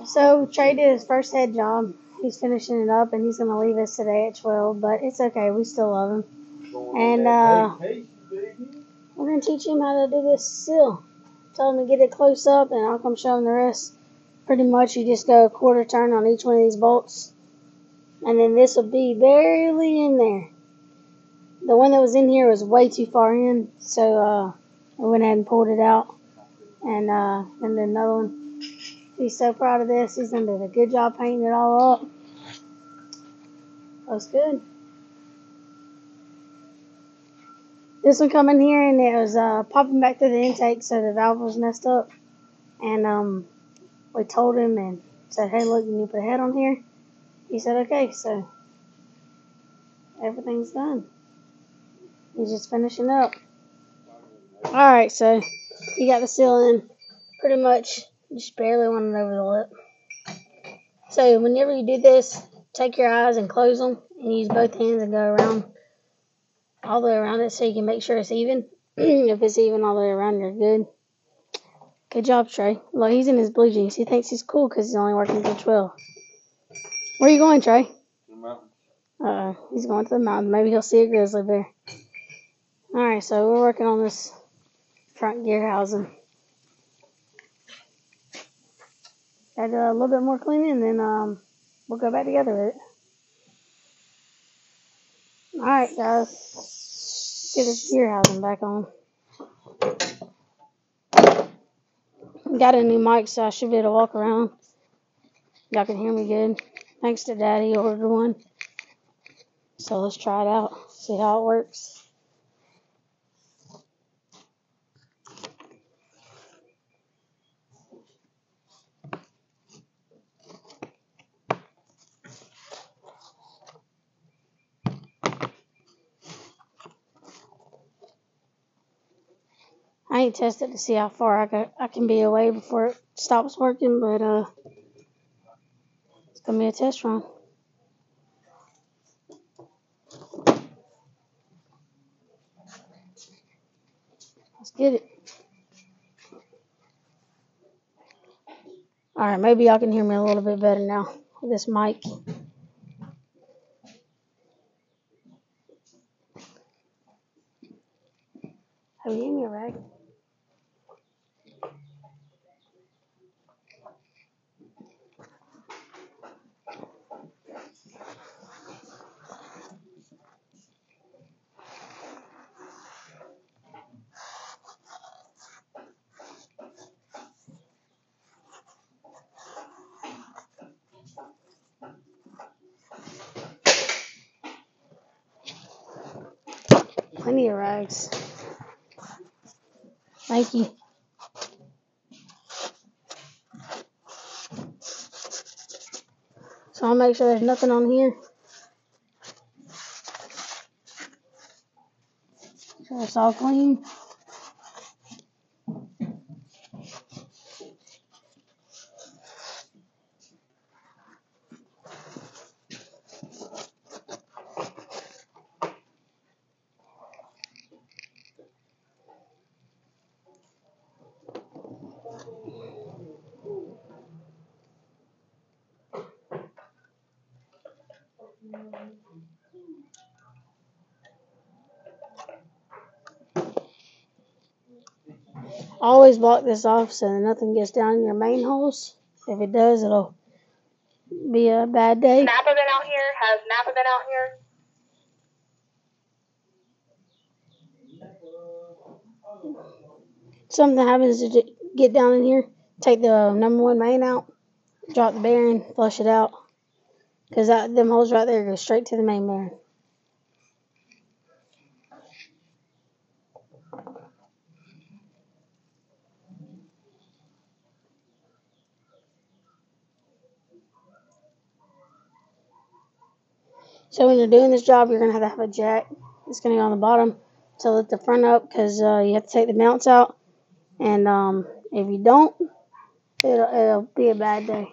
So Trey did his first head job. He's finishing it up, and he's going to leave us today at 12, but it's okay. We still love him. And we're going to teach him how to do this seal. Tell him to get it close up, and I'll come show him the rest. Pretty much, you just go a quarter turn on each one of these bolts, and then this will be barely in there. The one that was in here was way too far in, so I went ahead and pulled it out, and then another one. He's so proud of this. He's done a good job painting it all up. That's good. This one come in here, and it was popping back through the intake, so the valve was messed up. And we told him and said, hey, look, you need to put a head on here. He said, okay, so everything's done. He's just finishing up. Alright, so you got the seal in. Pretty much just barely went over the lip. So whenever you do this, take your eyes and close them and use both hands and go around all the way around it so you can make sure it's even. If it's even all the way around, you're good. Good job, Trey. Look, he's in his blue jeans. He thinks he's cool because he's only working until 12. Where are you going, Trey? The mountain. He's going to the mountain. Maybe he'll see a grizzly bear. Alright, so we're working on this front gear housing. Got to do a little bit more cleaning, and then we'll go back together with it. Alright, guys. Get this gear housing back on. Got a new mic, so I should be able to walk around. Y'all can hear me good. Thanks to Daddy, ordered one. So let's try it out. See how it works. I ain't tested to see how far I can be away before it stops working, but it's gonna be a test run. Let's get it. Alright, maybe y'all can hear me a little bit better now with this mic. Have you given me a rag? Plenty of rags. Thank you. So I'll make sure there's nothing on here. So it's all clean. Always block this off so that nothing gets down in your main holes. If it does, it'll be a bad day. Napa been out here? Has Napa been out here? Something happens to get down in here, take the number one main out, drop the bearing, flush it out. Because them holes right there go straight to the main bearing. So when you're doing this job, you're going to have a jack. It's going to go on the bottom to lift the front up because you have to take the mounts out. And if you don't, it'll be a bad day.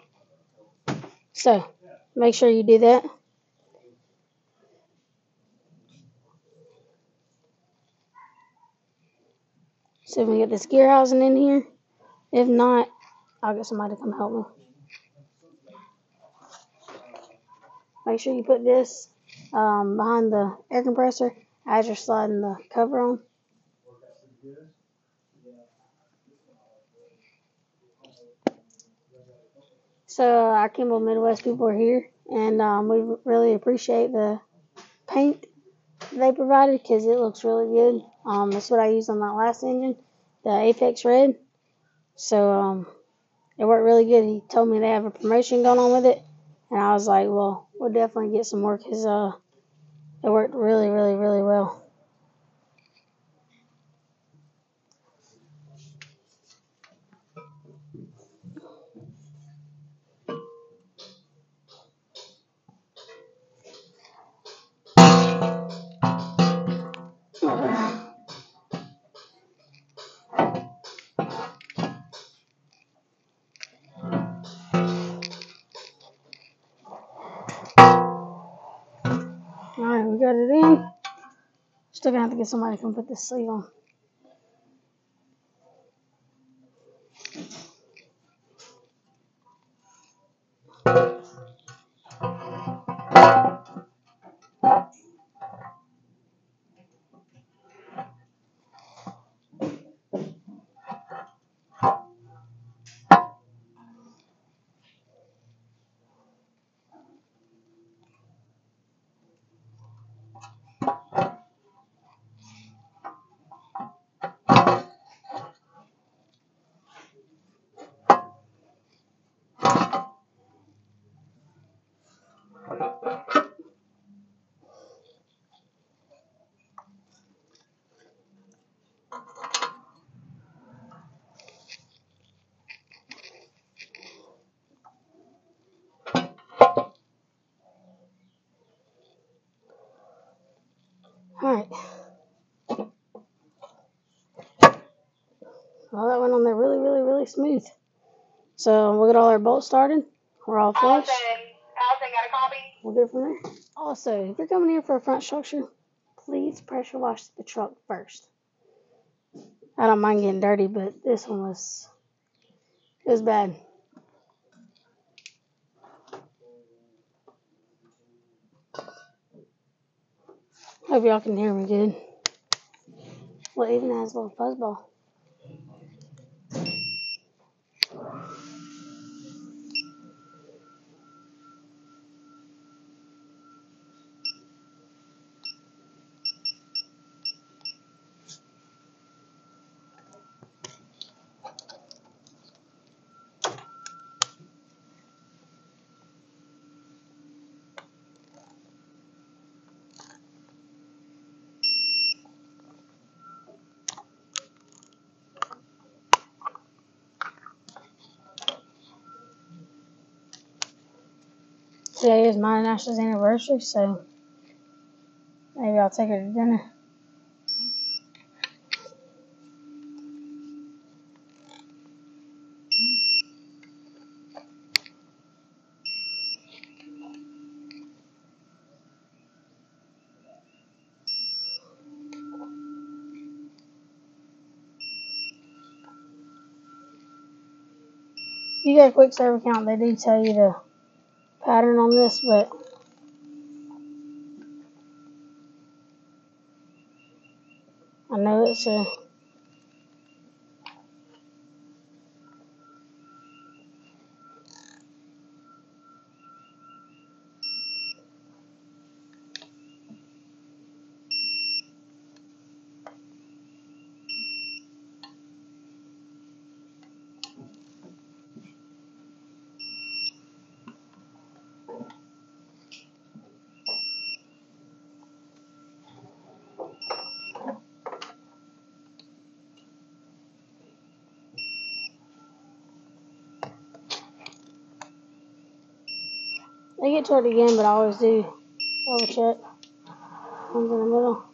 So make sure you do that. So we get this gear housing in here. If not, I'll get somebody to come help me. make sure you put this behind the air compressor as you're sliding the cover on. So our Kimball Midwest people are here, and we really appreciate the paint they provided because it looks really good. That's what I used on that last engine, the Apex Red. So it worked really good. He told me they have a promotion going on with it, and I was like, well, we'll definitely get some more because it worked really, really, really well. Alright, we got it in. Still gonna have to get somebody to come put this sleeve on. Alright. Well, that went on there really, really, really smooth. So we'll get all our bolts started. We're all flush. Allison, got a copy? We'll get it from there. Also, if you're coming here for a front structure, please pressure wash the truck first. I don't mind getting dirty, but this one was bad. Hope y'all can hear me good. Well, it even has a little fuzzball. Today is my and Ashley's anniversary, so maybe I'll take her to dinner. If you get a quick serve account, they do tell you the pattern on this, but I know it's a they get to it again, but I always do double check. One's in the middle.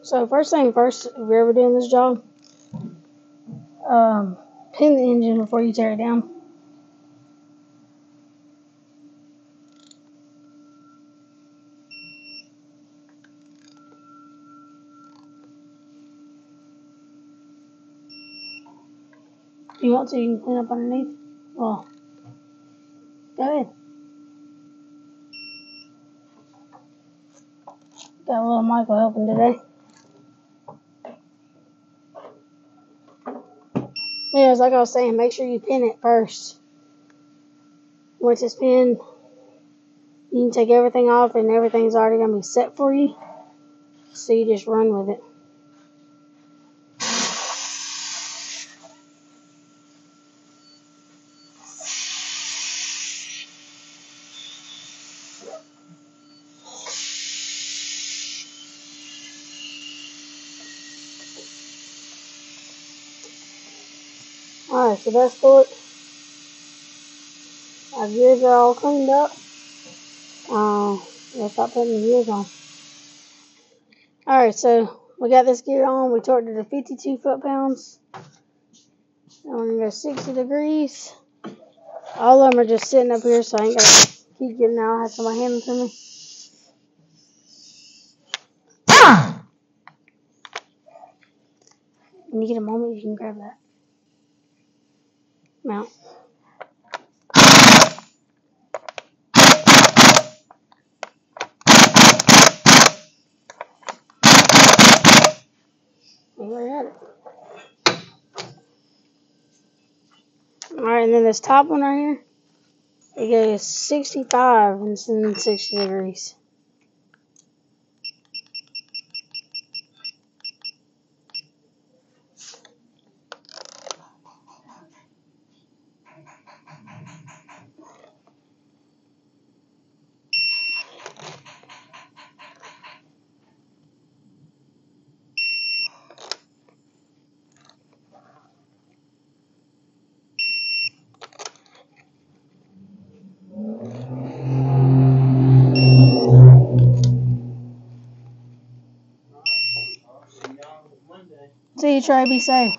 So first thing first, if you're ever doing this job, pin the engine before you tear it down. If you want to, you can clean up underneath. Well, go ahead. Got a little Michael helping today. Anyways, like I was saying, make sure you pin it first. Once it's pinned, you can take everything off and everything's already going to be set for you. So you just run with it. Alright, so that's for it. Our gears are all cleaned up. We'll stop putting the gears on. Alright, so we got this gear on. We torqued it to 52 foot-pounds. And we're going to go 60 degrees. All of them are just sitting up here, so I ain't got to keep getting out. I have somebody hand them to me. When you get a moment, you can grab that. Mount. There at it. Alright, and then this top one right here, it goes 65 and 60 degrees. See you, Trey. Be safe.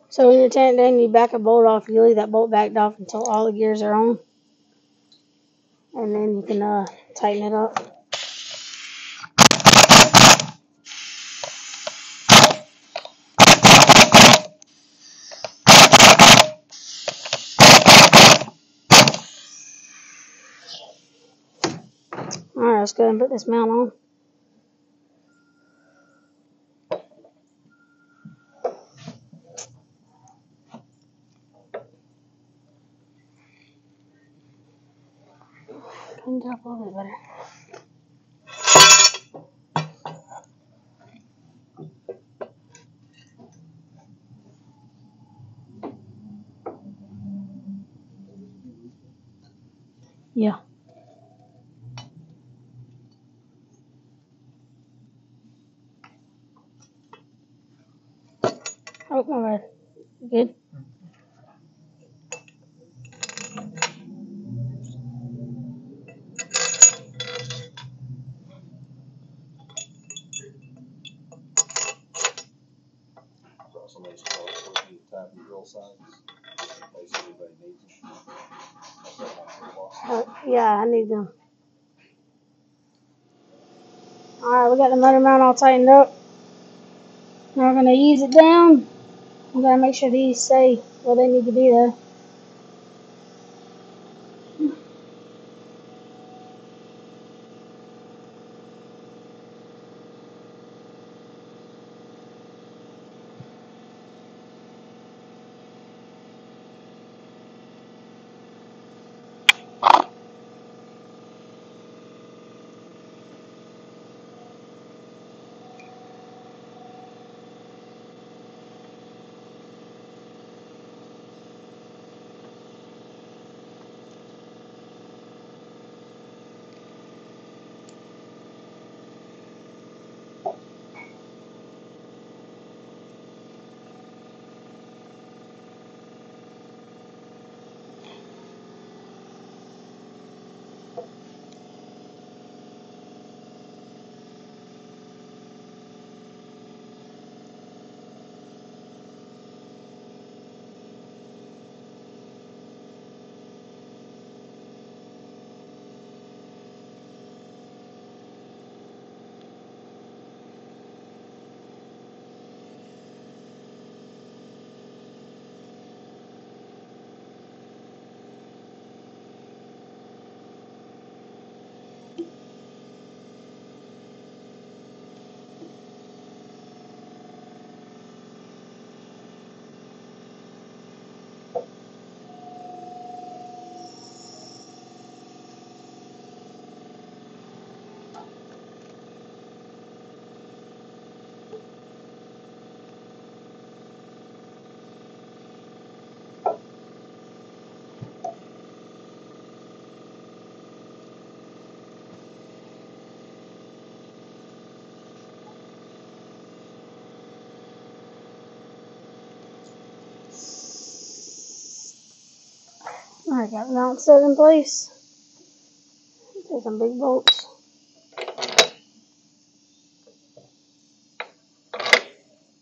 So when you're tearing it down, you back a bolt off. You leave that bolt backed off until all the gears are on. And then you can tighten it up. Alright, let's go ahead and put this mount on. Cleaned up a little bit better. Yeah. Oh, my bad. Good. Somebody's called for you to tap your drill sites. Basically, everybody needs them. Yeah, I need them. Alright, we got the motor mount all tightened up. Now we're going to ease it down. We got to make sure these stay where they need to be though. Alright, got the mount set in place. Take some big bolts.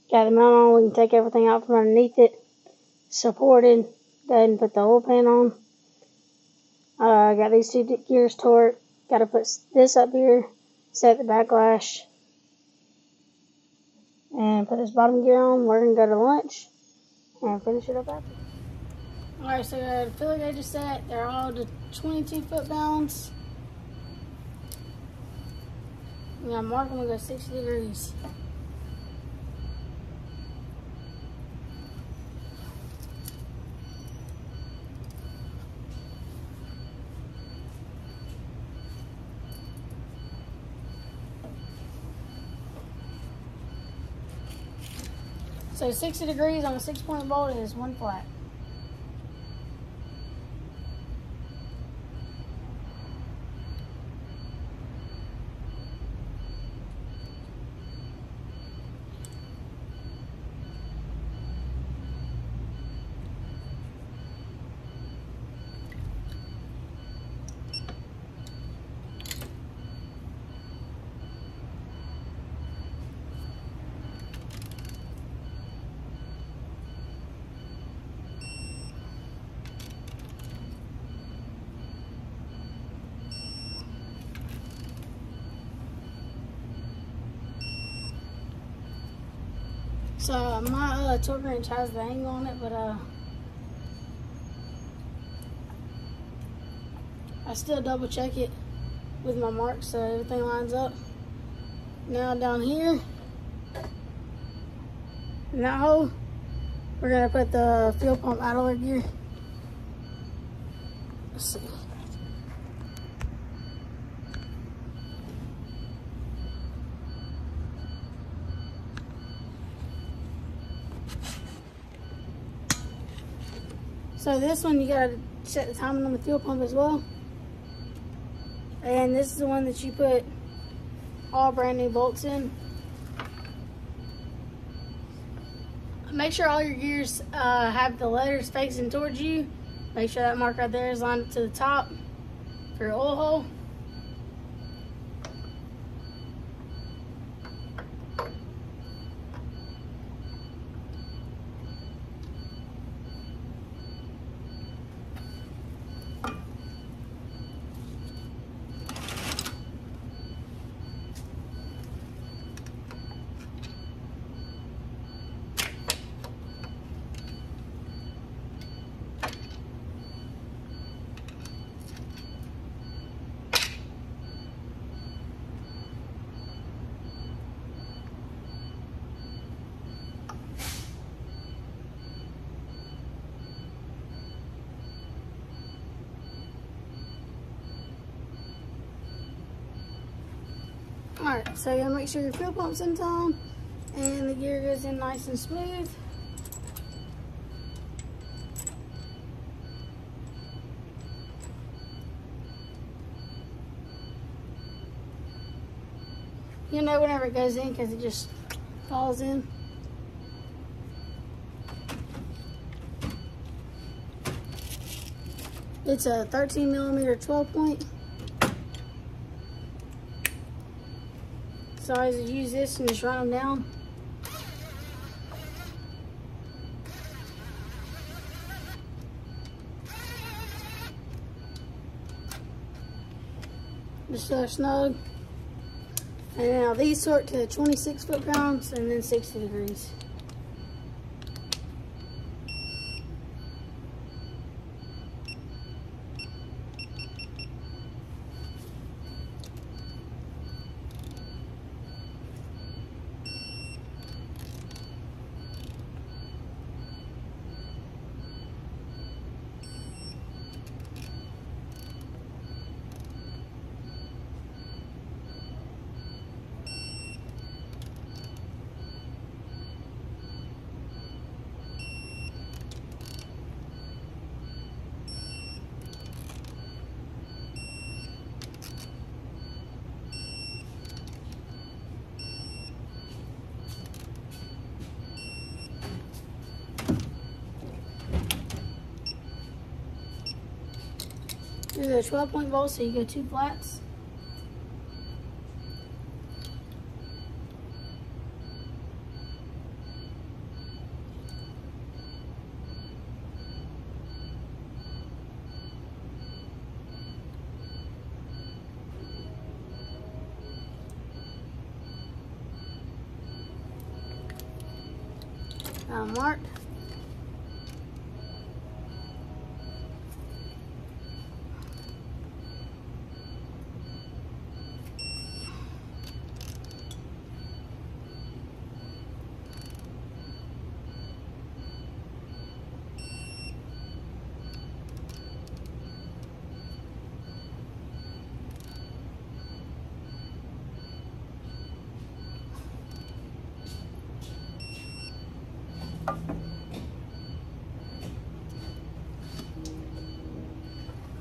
Got the mount on, we can take everything out from underneath it. Supported. Go ahead and put the oil pan on. Got these two gears torqued. Got to put this up here. Set the backlash. And put this bottom gear on. We're going to go to lunch. And finish it up after. Alright, so the filler gauges set. They're all to 22 foot-pounds. I'm going to mark them. We'll go 60 degrees. So 60 degrees on a 6-point bolt is 1 flat. So my torque wrench has the angle on it, but I still double check it with my marks so everything lines up. Now down here, in that hole, we're gonna put the fuel pump idler gear. Let's see. So this one, you gotta set the timing on the fuel pump as well. And this is the one that you put all brand new bolts in. Make sure all your gears have the letters facing towards you. Make sure that mark right there is lined up to the top for your oil hole. Alright, so you gotta make sure your fuel pump's in time and the gear goes in nice and smooth. You know whenever it goes in because it just falls in. It's a 13mm 12-point. So I always use this and just run them down. Just so snug. And now these sort to 26 foot-pounds and then 60 degrees. through the 12-point bolt, so you go 2 flats. Marked.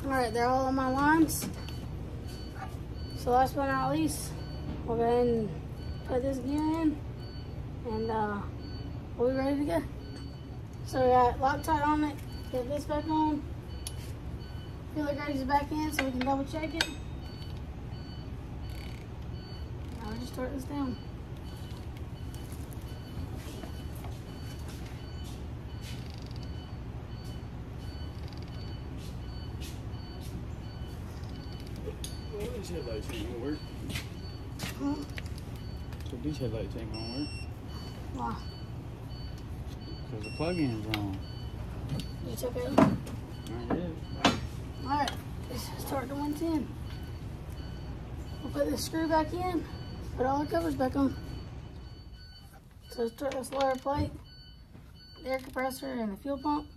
Alright, they're all on my lines. So last but not least, we'll go ahead and put this gear in, and we'll be ready to go. So we got Loctite on it, get this back on, feeler gauge is back in so we can double check it. Now we just torque this down. These headlights ain't gonna work. So these headlights ain't gonna work. Why? Because the plug-in's wrong. You took it? I did. Alright, let's start to 110. We'll put this screw back in, put all the covers back on. So start this lower plate, the air compressor, and the fuel pump.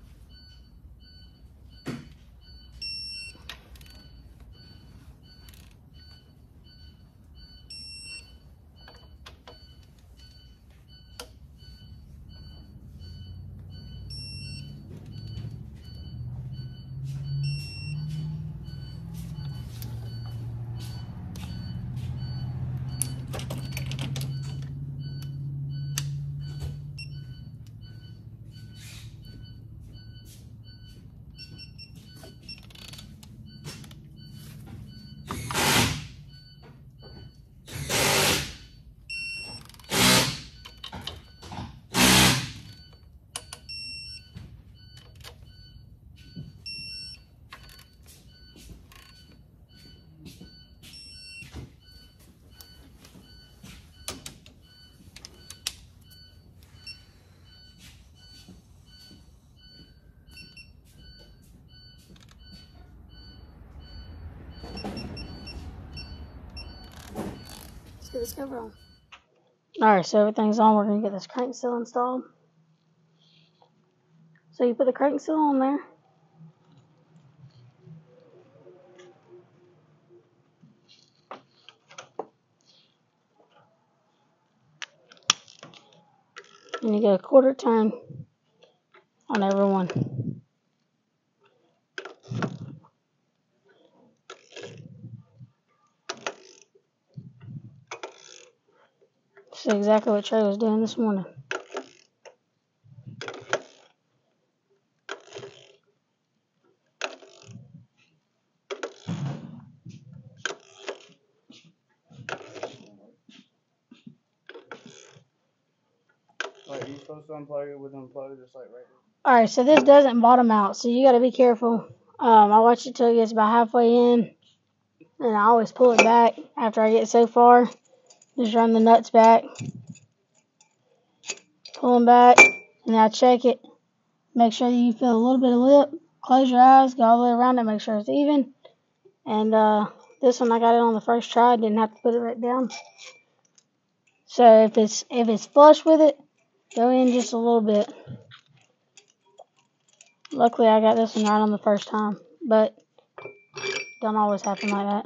Get this cover on. Alright, so everything's on. We're going to get this crank seal installed. So you put the crank seal on there. And you get a quarter turn on every one. That's exactly what Trey was doing this morning. Like, you supposed to unplug it with unplug, just like right here. Alright, so this doesn't bottom out, so you got to be careful. I watch it till it gets about halfway in, and I always pull it back after I get so far. Just run the nuts back, pull them back, and now check it. Make sure that you feel a little bit of lip. Close your eyes, go all the way around it, make sure it's even. And this one I got it on the first try, didn't have to put it right down. So if it's flush with it, go in just a little bit. Luckily I got this one right on the first time, but don't always happen like that.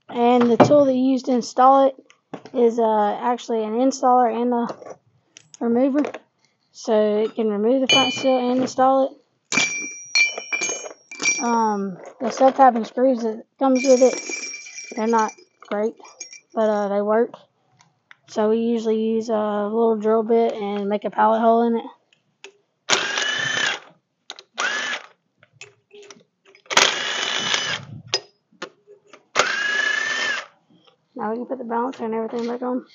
And the tool that you use to install it is actually an installer and a remover, so it can remove the front seal and install it. The self-tapping screws that comes with it, they're not great, but they work. So we usually use a little drill bit and make a pallet hole in it. Now we can put the balancer and everything back on.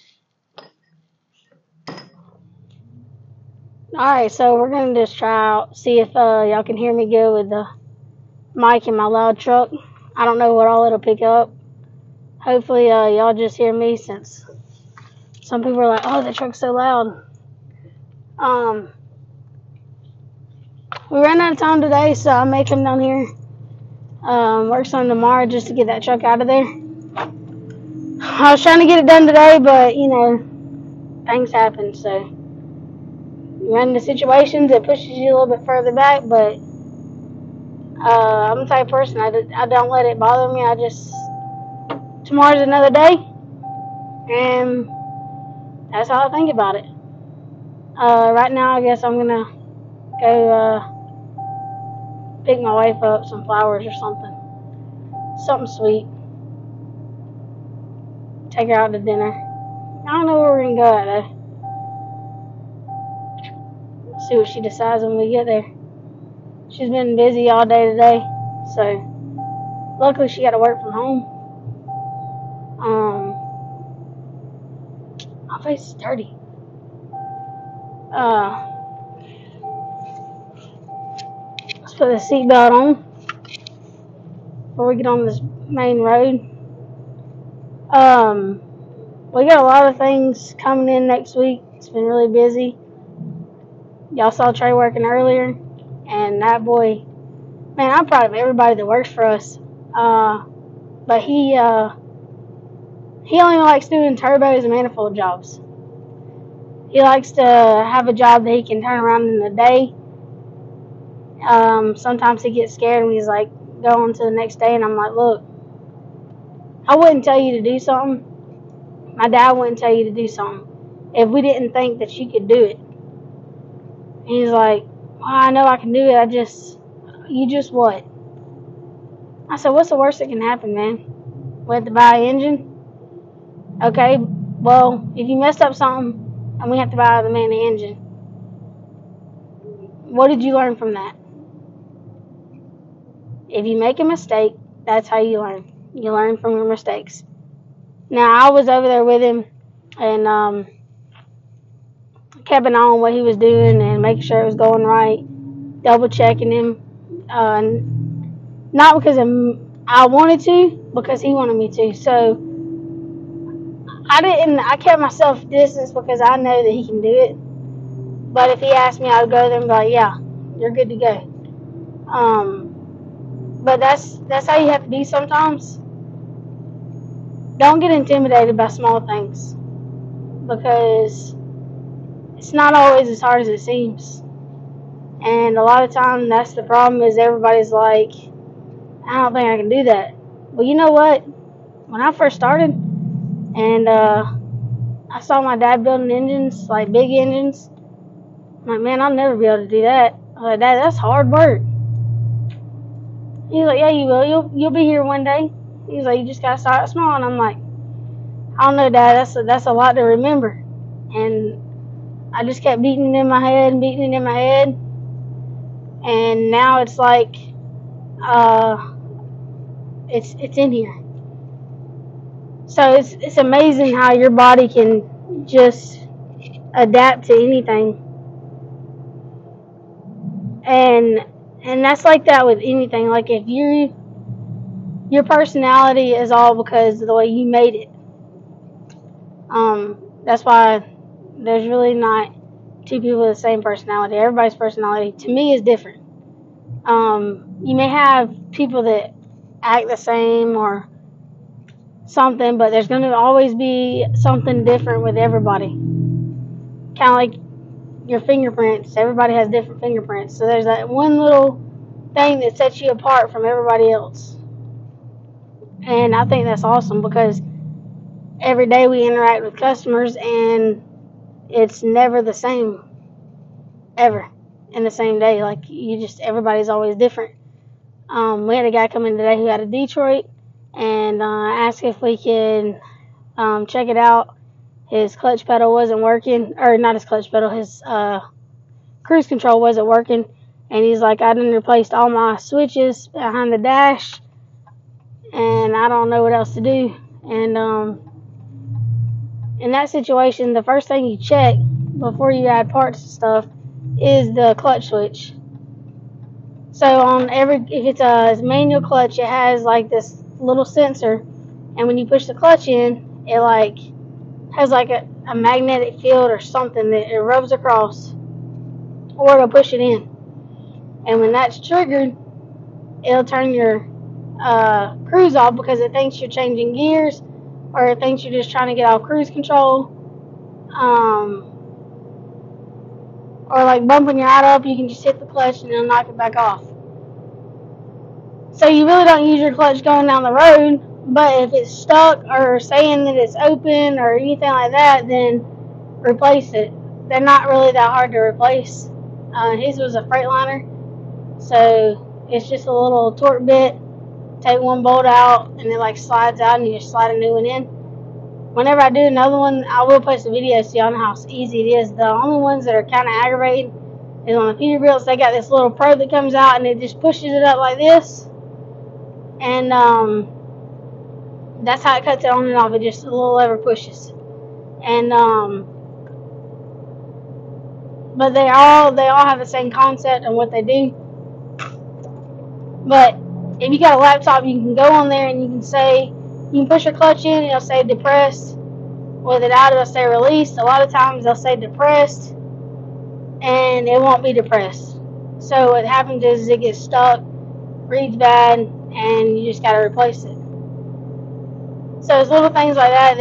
Alright, so we're going to just try out, see if y'all can hear me good with the mic in my loud truck. I don't know what all it'll pick up. Hopefully y'all just hear me, since some people are like, oh, the truck's so loud. We ran out of time today, so I may come down here, work some tomorrow just to get that truck out of there. I was trying to get it done today, but, you know, things happen, so you run into situations that pushes you a little bit further back, but I'm the type of person, I don't let it bother me. Tomorrow's another day, and that's how I think about it. Right now, I guess I'm going to go pick my wife up some flowers or something. Something sweet. Take her out to dinner. I don't know where we're going to go at, though. See what she decides when we get there. She's been busy all day today, so luckily she got to work from home. My face is dirty. Let's put the seatbelt on before we get on this main road. We got a lot of things coming in next week. It's been really busy. Y'all saw Trey working earlier, and that boy, man, I'm proud of everybody that works for us. But he only likes doing turbos and manifold jobs. He likes to have a job that he can turn around in a day. Sometimes he gets scared and he's like, go on to the next day, and I'm like, look, I wouldn't tell you to do something. My dad wouldn't tell you to do something if we didn't think that you could do it. And he's like, well, I know I can do it. You just what? I said, what's the worst that can happen, man? We have to buy an engine? Okay, well, if you messed up something and we have to buy the engine, what did you learn from that? If you make a mistake, that's how you learn. You learn from your mistakes. Now, I was over there with him and kept an eye on what he was doing and making sure it was going right, double checking him. Not because I wanted to, because he wanted me to. So I kept myself distance because I know that he can do it. But if he asked me, I would go there and be like, yeah, you're good to go. But that's how you have to be sometimes. Don't get intimidated by small things, because it's not always as hard as it seems. And a lot of times that's the problem, is everybody's like, I don't think I can do that. Well, you know what? When I first started and I saw my dad building engines, like big engines, I'm like, man, I'll never be able to do that. I was like, Dad, that's hard work. He's like, yeah, you will. You'll be here one day. He's like, you just gotta start small. And I'm like, I don't know, Dad. That's a lot to remember. And I just kept beating it in my head. And now it's like, it's in here. So it's amazing how your body can just adapt to anything. And that's like that with anything. Like if your personality is all because of the way you made it. That's why there's really not two people with the same personality. Everybody's personality, to me, is different. You may have people that act the same or something, but there's going to always be something different with everybody. Kind of like your fingerprints. Everybody has different fingerprints. So there's that one little thing that sets you apart from everybody else. And I think that's awesome, because every day we interact with customers and it's never the same, ever, in the same day. Like, everybody's always different. We had a guy come in today who had a Detroit and asked if we could check it out. His clutch pedal wasn't working, or not his clutch pedal, his cruise control wasn't working. And he's like, I done replaced all my switches behind the dash, and I don't know what else to do. And in that situation, the first thing you check before you add parts and stuff is the clutch switch. So if it's a manual clutch, it has like this little sensor, and when you push the clutch in, it like has like a magnetic field or something that it rubs across, or it'll push it in. And when that's triggered, it'll turn your cruise off because it thinks you're changing gears, or it thinks you're just trying to get off cruise control. Or like bumping your auto up, you can just hit the clutch and it'll knock it back off. So you really don't use your clutch going down the road, but if it's stuck or saying that it's open or anything like that, then replace it. They're not really that hard to replace. His was a Freightliner, so it's just a little torque bit. Take one bolt out and it like slides out and you just slide a new one in. Whenever I do another one, I will post a video so y'all know how easy it is. The only ones that are kind of aggravating is on the Peterbilts. They got this little probe that comes out and it just pushes it up like this. And that's how it cuts it on and off. It just a little lever pushes. And but they all have the same concept and what they do. But if you got a laptop, you can go on there and you can push your clutch in, it'll say depressed. With it out, it'll say released. A lot of times they'll say depressed, and it won't be depressed. So what happens is it gets stuck, reads bad, and you just got to replace it. So it's little things like that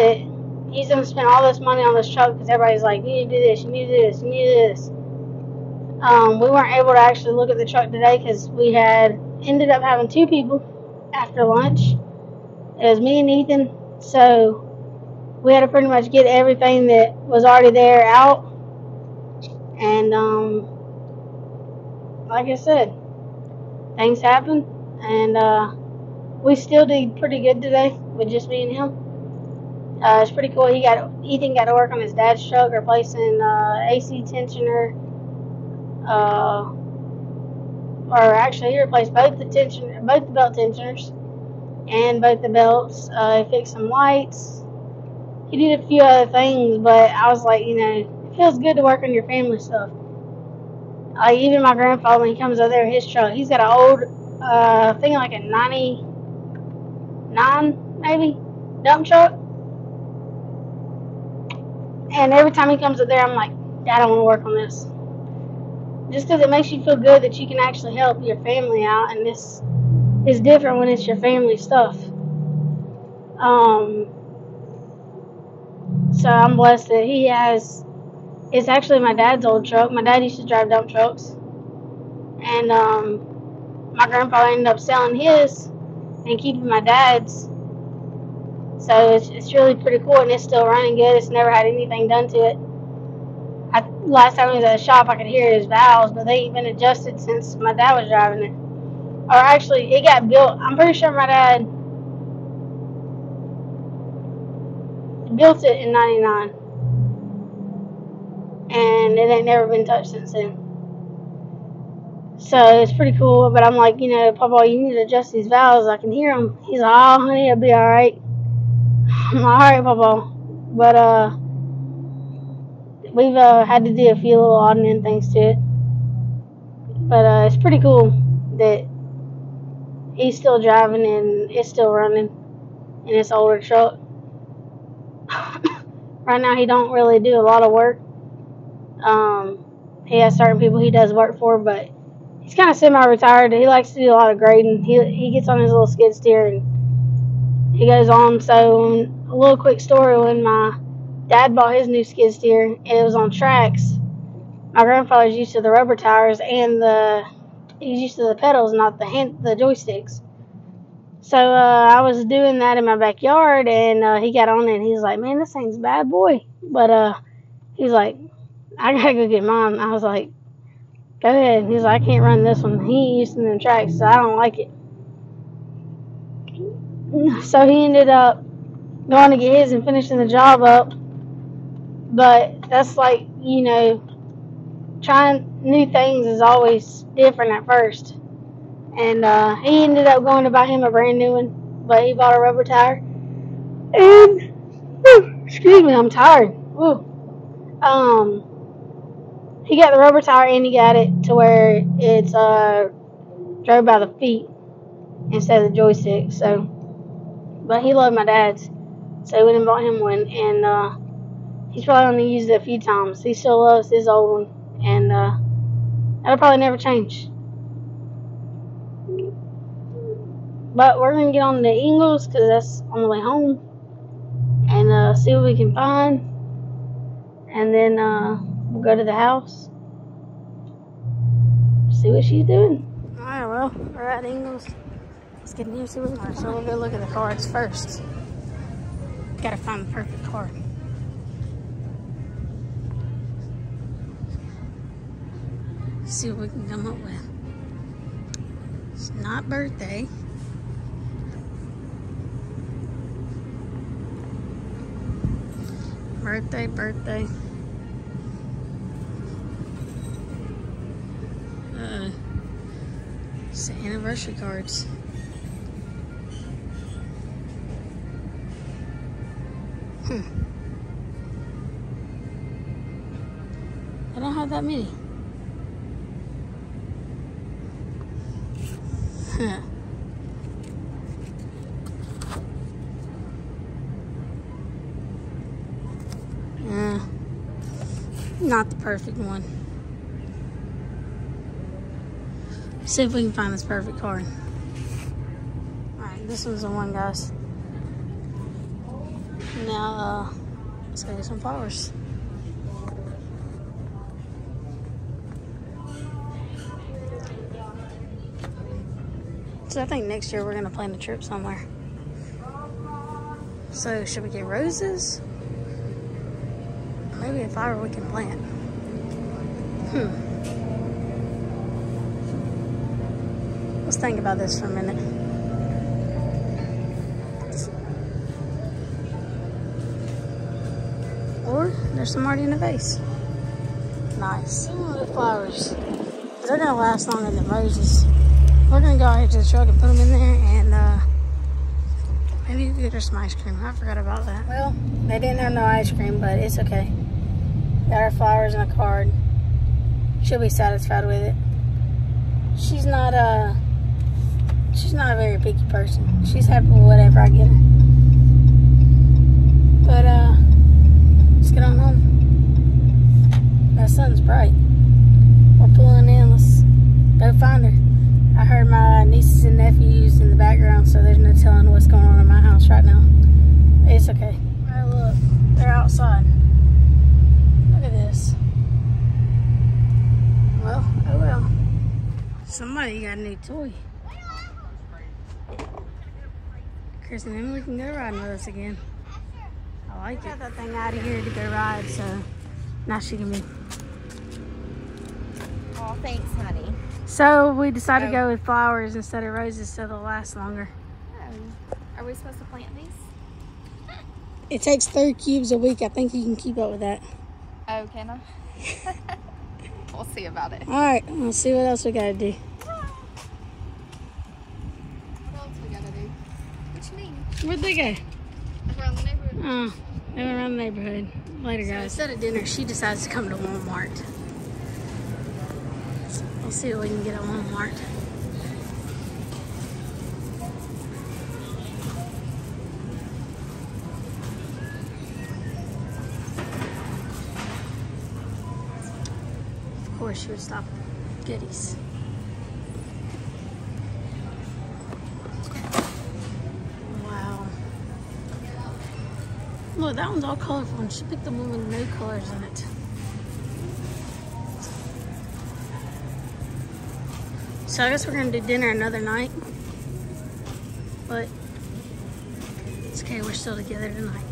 he's going to spend all this money on this truck because everybody's like, you need to do this, you need to do this, you need to do this. We weren't able to actually look at the truck today because we ended up having 2 people after lunch. It was me and Ethan, so we had to pretty much get everything that was already there out. And like I said, things happen, and we still did pretty good today with just me and him. It's pretty cool. Ethan got to work on his dad's truck, replacing AC tensioner. Or actually, he replaced both the belt tensioners and both the belts. He fixed some lights. He did a few other things, but I was like, it feels good to work on your family stuff. Even my grandfather, when he comes over there with his truck, he's got an old, I think like a 99, maybe, dump truck. And every time he comes up there, I'm like, Dad, I want to work on this. Just because it makes you feel good that you can actually help your family out, and this is different when it's your family stuff. So I'm blessed that he has. It's actually my dad's old truck. My dad used to drive dump trucks, and my grandfather ended up selling his and keeping my dad's. So it's really pretty cool, and it's still running good. It's never had anything done to it. Last time he was at the shop, I could hear his valves, but they ain't been adjusted since my dad was driving it. Or actually, it got built. I'm pretty sure my dad built it in 99. And it ain't never been touched since then. So it's pretty cool, but I'm like, Papa, you need to adjust these valves. I can hear them. He's like, oh, honey, it'll be alright. I'm like, alright, Papa. But, we've had to do a few little odd and end things to it. But it's pretty cool that he's still driving and it's still running in this older truck. Right now he don't really do a lot of work. He has certain people he does work for, but he's kind of semi-retired. He likes to do a lot of grading. He gets on his little skid steer and he goes on. So a little quick story, when my Dad bought his new skid steer, and it was on tracks. My grandfather's used to the rubber tires, and he's used to the pedals, not the joysticks. So I was doing that in my backyard, and he got on it, and he's like, man, this thing's a bad boy. But he's like, I gotta go get mine. I was like, go ahead. He's like, I can't run this one. He ain't used to them tracks, so I don't like it. So he ended up going to get his and finishing the job up. But that's like, trying new things is always different at first. And he ended up going to buy him a brand new one, but he bought a rubber tire. And, Excuse me, I'm tired. Ooh. He got the rubber tire and he got it to where it's drove by the feet instead of the joystick. So, but he loved my dad's, so we went and bought him one, and he's probably only used it a few times. He still loves his old one, and that'll probably never change. But we're gonna get on the Ingles because that's on the way home, and see what we can find, and then we'll go to the house, see what she's doing. All right, well, we're at Ingles. Let's get in here, see what we can find. So we'll go look at the cards first. Gotta find the perfect card. See what we can come up with. It's not birthday. Birthday. It's the anniversary cards. I don't have that many. Not the perfect one. See if we can find this perfect card. Alright, this one's the one, guys. Now, let's go get some flowers. So I think next year we're gonna plan a trip somewhere. So should we get roses? Maybe a flower we can plant. Let's think about this for a minute. Or there's some already in a vase. Nice. The flowers. They're gonna last longer than roses. We're gonna go out here to the truck and put them in there, and maybe you can get her some ice cream. I forgot about that. Well, they didn't have no ice cream, but it's okay. Got her flowers and a card. She'll be satisfied with it. She's not a very picky person. She's happy with whatever I get her. But let's get on home. That sun's bright. We're pulling in. Let's go find her. I heard my nieces and nephews in the background, so there's no telling what's going on in my house right now. It's okay. Alright, look. They're outside. Look at this. Well, oh well. Somebody got a new toy. Chris and Emily can go riding with us again. I like it. Got that thing out of here to go ride, so now she can be. Oh, thanks, honey. So we decided to go with flowers instead of roses so they'll last longer. Oh. Are we supposed to plant these? It takes 3 cubes a week. I think you can keep up with that. Oh, can I? We'll see about it. Alright, we'll see what else we gotta do. What else we gotta do? What you mean? Where'd they go? Around the neighborhood. Oh, they went around the neighborhood. Later, guys. So instead of dinner, she decides to come to Walmart. We'll see what we can get at Walmart. Of course, she would stop at Goodies. Wow. Look, that one's all colorful, and she picked the one with no colors in it. So I guess we're gonna do dinner another night, but it's okay, we're still together tonight.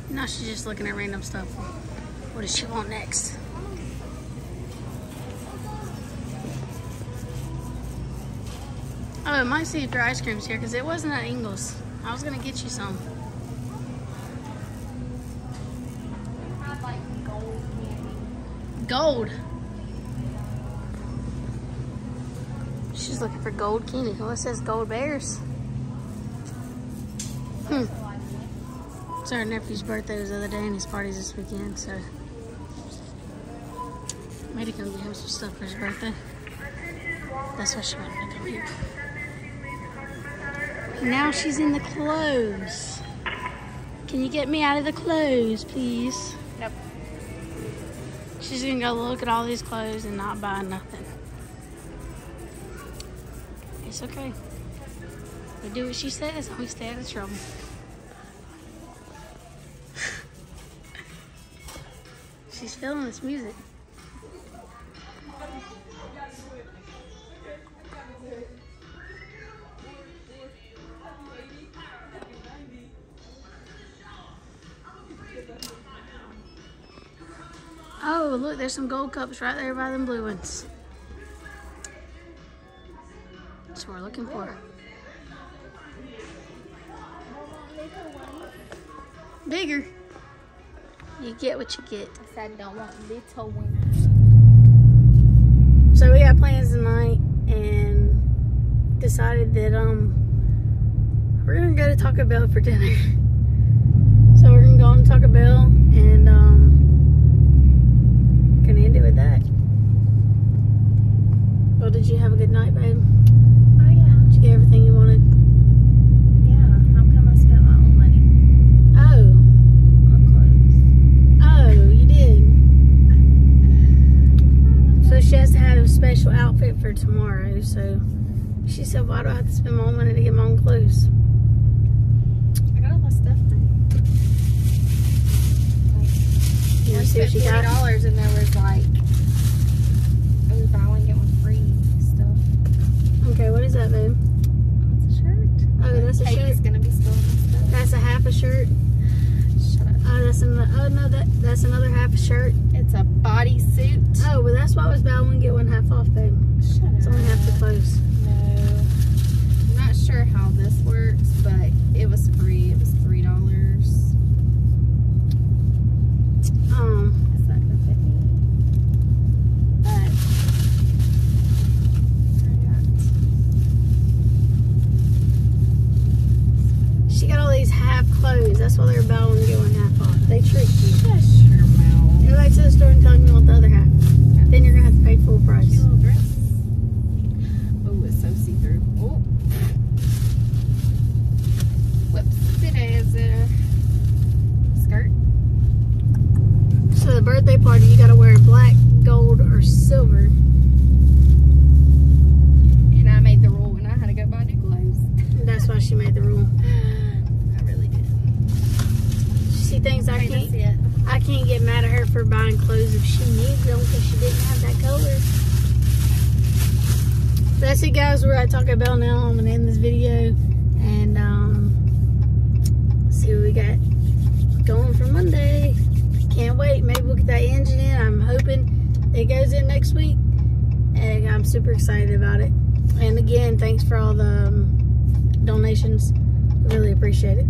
Now she's just looking at random stuff. What does she want next? Oh, I might see if your ice cream's here because it wasn't at Ingles. I was gonna get you some. I'd like gold candy. Gold. She's looking for gold candy. Well, it says gold bears. It's our nephew's birthday was the other day and his party's this weekend, so made to come get him some stuff for his birthday. That's why she wanted to come here. Now she's in the clothes. Can you get me out of the clothes, please? Nope. She's gonna go look at all these clothes and not buy nothing. It's okay. We do what she says and we stay out of trouble. She's feeling this music. Oh, look, there's some gold cups right there by them blue ones. That's what we're looking for. Bigger. You get what you get. I said I don't want little ones. So we got plans tonight and decided that we're gonna go to Taco Bell for dinner. So we're gonna go on to Taco Bell and gonna end it with that. Well, did you have a good night, babe? Oh yeah. Did you get everything you wanted? Yeah. How come I spent my own money Oh, on clothes? oh, you did. So she has to have a special outfit for tomorrow. So she said, "Why do I have to spend my own money to get my own clothes?" I got all my stuff there. You I want to see what spent she got? $40 and there was like, it was buy one get one free stuff. Okay, what is that, babe? It's a shirt. Oh, that's a Katie's shirt. gonna be stealing my stuff. That's a half a shirt. Shut up. Oh, that's another. Oh no, that's another half a shirt. It's a bodysuit. Oh, well, that's why it was buy one get one half off, babe. Shut It's up. only half the clothes. No. I'm not sure how this works, but it was free. It was $3. It's not gonna fit me. But She got all these half clothes. That's why they're buy one get one half off. They tricked you. Shush your mouth. Go back to the store and tell me what the other half. Then you're gonna have to pay full price. Cute little dress. Oh, it's so see-through. Oh. Whoops. It is a skirt. So the birthday party, you gotta wear black, gold, or silver. And I made the rule when I had to go buy new clothes. That's why she made the rule. I really did. She thinks I Wait, can't. that's it. I can't get mad at her for buying clothes if she needs them because she didn't have that color. That's it, guys. We're at Taco Bell now. I'm gonna end this video and see what we got going for Monday. Can't wait. Maybe we'll get that engine in. I'm hoping it goes in next week, and I'm super excited about it. And again, thanks for all the donations. Really appreciate it.